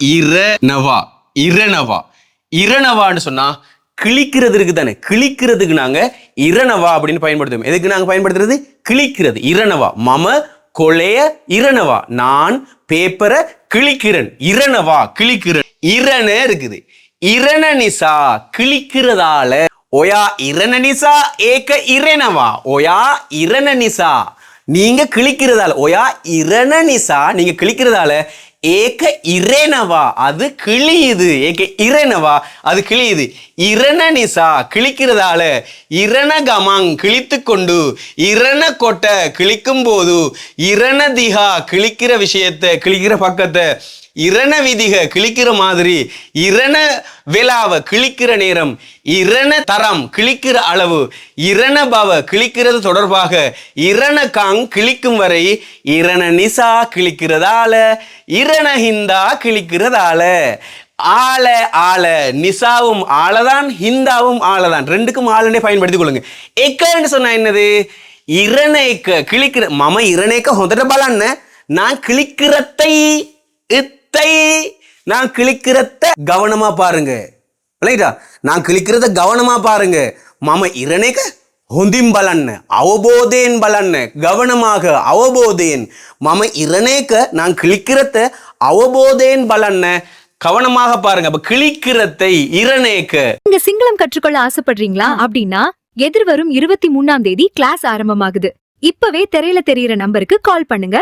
இரநவா இரநவா இரநவான்னு சொன்னா கிழிக்கிறது இருக்கு தானே, கிழிக்கிறதுக்கு நாங்க இரநவா அப்படின்னு பயன்படுத்துவோம். எதுக்கு நாங்க பயன்படுத்துறது? கிழிக்கிறது. இரநவா மம கொலைய இரநவா, நான் பேப்பரை கிழிக்கிறேன். இரநவா கிழிக்கிறேன். இரண இருக்குது. இரண நிசா கிழிக்கிறதால ஒயா இரண நிசா ஏக இரநவா. ஒயா இரண நிசா நீங்க கிழிக்கிறதால, ஒயா இரண நிசா நீங்க கிழிக்கிறதால ஏக இரேனவா அது கிழியுது. ஏக இரேனவா அது கிழியுது. இரண நிசா கிழிக்கிறதால இரண கமங் கிழித்து கொண்டு, இரண கொட்டை கிழிக்கும் போது, இரண திகா கிழிக்கிற விஷயத்தை கிழிக்கிற பக்கத்தை, இரண விதிக கிழிக்கிற மாதிரி, இரண விலாவ கிழிக்கிற நேரம், இரண தரம் கிழிக்கிற அளவு, இரண பவ கிழிக்கிறது தொடர்பாக, இரண காங் கிழிக்கும் வரை, இரண நிசா கிழிக்கிறதால, இரண ஹிந்தா கிழிக்கிறதால. ஆல ஆல நிசாவும் ஆளதான், ஹிந்தாவும் ஆளதான். ரெண்டுக்கும் ஆளனே பயன்படுத்திக் கொள்ளுங்க. எக்கன்னு சொன்னா என்னது? இரணேக்க கிழிக்கிற மம இரணேக்க ஹொதட பலன்னு நான் கிழிக்கிறத்தை நான் கிழிக்கிறத கவனமா பாருங்க. நான் கிழிக்கிறத கவனமா பாருங்க. மம இரனேக ஹொந்திம் பலன்னு அவபோதேன் பலன்னு கவனமாக அவபோதேன். மம இரனேக நான் கிழிக்கிறத அவபோதேன் பலன்னு கவனமாக பாருங்க. அப்ப கிழிக்கிறதை இரனேக்க. நீங்க சிங்களம் கற்றுக்கொள்ள ஆசைப்படுறீங்களா? அப்படின்னா எதிர்வரும் 23ஆம் தேதி கிளாஸ் ஆரம்பமாகுது. இப்பவே திரையில தெரியுற நம்பருக்கு கால் பண்ணுங்க.